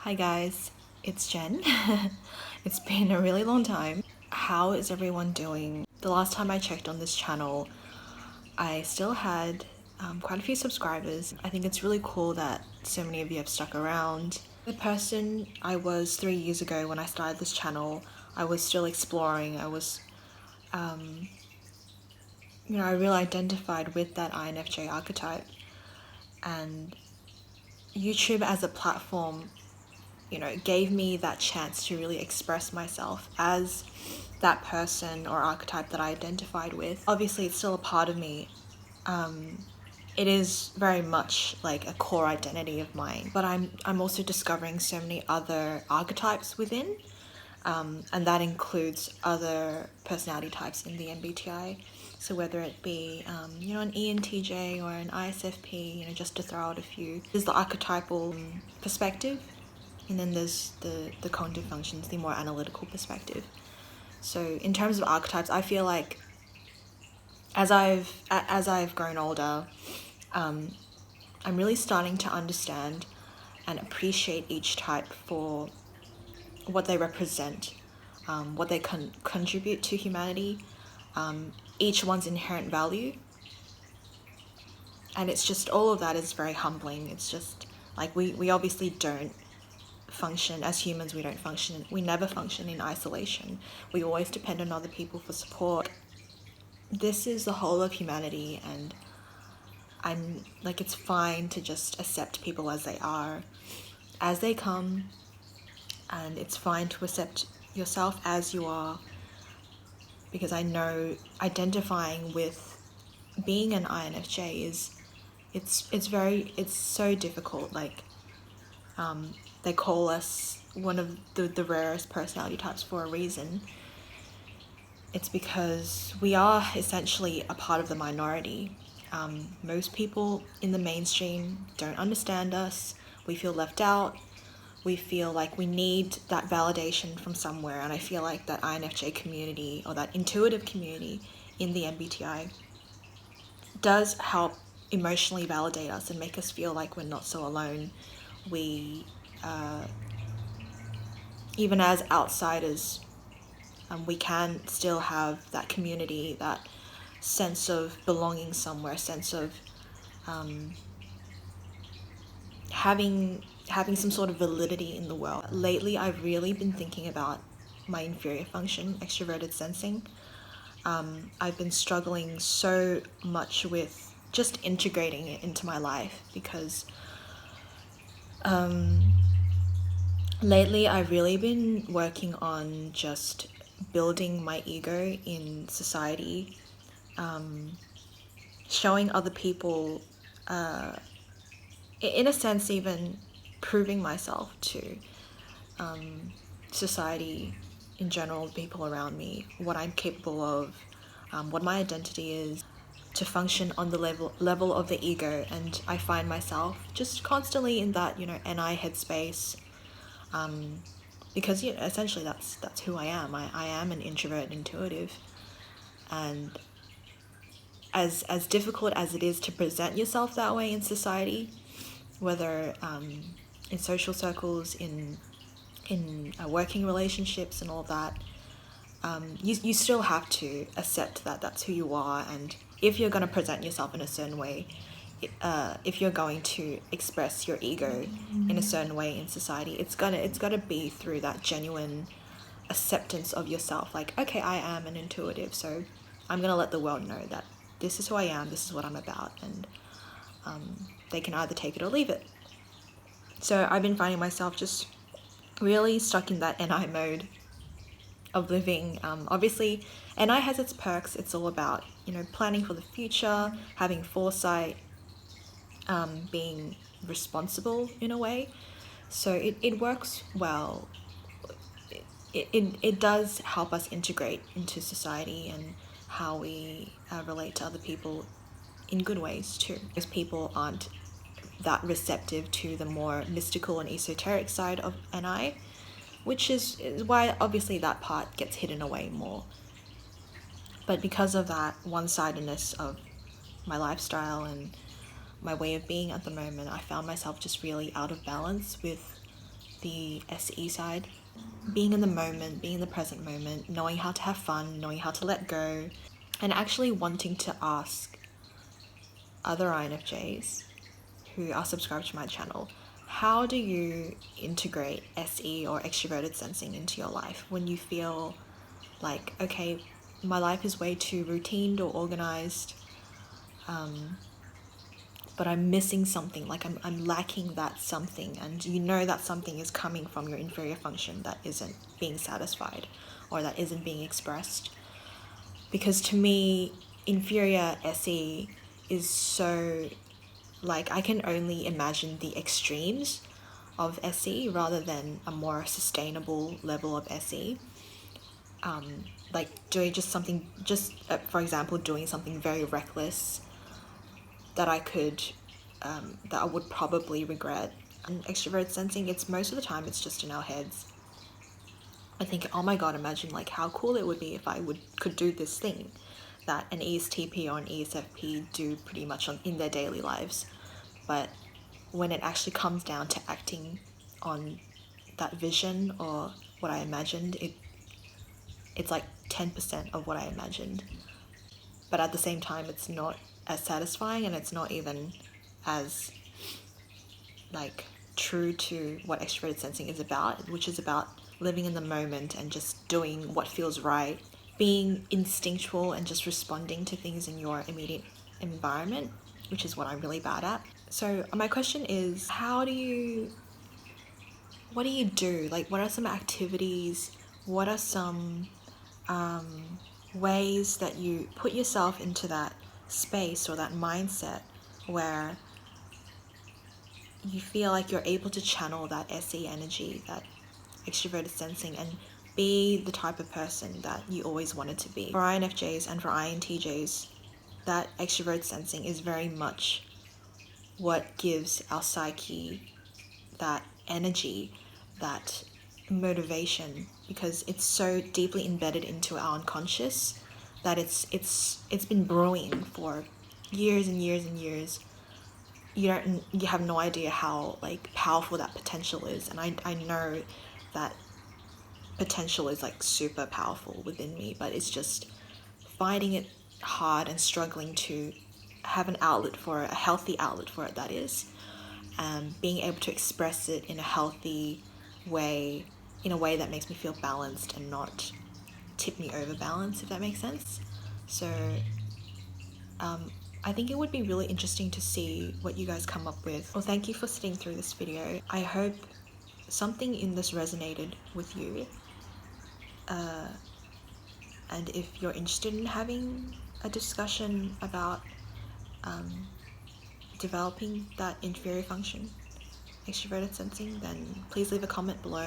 Hi guys, it's Jen. It's been a really long time. How is everyone doing? The last time I checked on this channel, I still had quite a few subscribers. I think it's really cool that so many of you have stuck around. The person I was 3 years ago when I started this channel, I was still exploring. I really identified with that INFJ archetype, and YouTube as a platform gave me that chance to really express myself as that person or archetype that I identified with. Obviously, it's still a part of me. It is very much like a core identity of mine, but I'm also discovering so many other archetypes within, and that includes other personality types in the MBTI. So whether it be an ENTJ or an ISFP, just to throw out a few. There's the archetypal perspective, and then there's the cognitive functions, the more analytical perspective. So in terms of archetypes, I feel like as I've grown older, I'm really starting to understand and appreciate each type for what they represent, what they contribute to humanity, each one's inherent value. And it's just, all of that is very humbling. It's just like we obviously don't function as humans. We never function in isolation. We always depend on other people for support. This is the whole of humanity, and I'm like, it's fine to just accept people as they are, as they come, and it's fine to accept yourself as you are, because I know identifying with being an INFJ is it's so difficult. Like they call us one of the rarest personality types for a reason. It's because we are essentially a part of the minority. Most people in the mainstream don't understand us. We feel left out. We feel like we need that validation from somewhere, and I feel like that INFJ community, or that intuitive community in the MBTI, does help emotionally validate us and make us feel like we're not so alone. We, even as outsiders, we can still have that community, that sense of belonging somewhere, sense of having some sort of validity in the world. Lately, I've really been thinking about my inferior function, extroverted sensing. I've been struggling so much with just integrating it into my life, because lately I've really been working on just building my ego in society, showing other people, in a sense, even proving myself to society in general, people around me, what I'm capable of, what my identity is, to function on the level of the ego. And I find myself just constantly in that NI headspace, because essentially that's who I am. I am an introvert intuitive, and as difficult as it is to present yourself that way in society, whether in social circles, in working relationships and all of that, you still have to accept that that's who you are. And if you're going to present yourself in a certain way, if you're going to express your ego in a certain way in society, it's gotta be through that genuine acceptance of yourself. Like, okay, I am an intuitive, so I'm gonna let the world know that this is who I am, this is what I'm about, and they can either take it or leave it. So I've been finding myself just really stuck in that NI mode of living. Obviously, NI has its perks. It's all about planning for the future, having foresight, being responsible in a way. So it works well. It does help us integrate into society and how we relate to other people in good ways too. Most people aren't that receptive to the more mystical and esoteric side of NI, which is why obviously that part gets hidden away more. But because of that one-sidedness of my lifestyle and my way of being at the moment, I found myself just really out of balance with the SE side. Being in the moment, being in the present moment, knowing how to have fun, knowing how to let go, and actually wanting to ask other INFJs who are subscribed to my channel, how do you integrate SE or extroverted sensing into your life when you feel like, okay, my life is way too routine or organized, but I'm missing something, like I'm lacking that something, and you know that something is coming from your inferior function that isn't being satisfied or that isn't being expressed. Because to me, inferior SE is so, like, I can only imagine the extremes of SE rather than a more sustainable level of SE. Like doing just something, for example, doing something very reckless that I would probably regret. And extrovert sensing, it's most of the time it's just in our heads. I think, oh my god, imagine like how cool it would be if I could do this thing that an ESTP or an ESFP do pretty much in their daily lives. But when it actually comes down to acting on that vision or what I imagined, it's like 10% of what I imagined. But at the same time, it's not as satisfying, and it's not even as like true to what extroverted sensing is about, which is about living in the moment and just doing what feels right, being instinctual and just responding to things in your immediate environment, which is what I'm really bad at. So my question is, what do you do? Like, what are some activities? What are some ways that you put yourself into that space or that mindset where you feel like you're able to channel that SE energy, that extroverted sensing, and be the type of person that you always wanted to be? For INFJs and for INTJs, that extroverted sensing is very much what gives our psyche that energy, that motivation, because it's so deeply embedded into our unconscious that it's been brewing for years and years and years. You have no idea how like powerful that potential is, and I know that potential is like super powerful within me, but it's just finding it hard and struggling to have an outlet for it, a healthy outlet for it, that is. Being able to express it in a healthy way, in a way that makes me feel balanced and not tip me over balance, if that makes sense. So I think it would be really interesting to see what you guys come up with. Well, thank you for sitting through this video. I hope something in this resonated with you. And if you're interested in having a discussion about developing that inferior function, extroverted sensing, then please leave a comment below.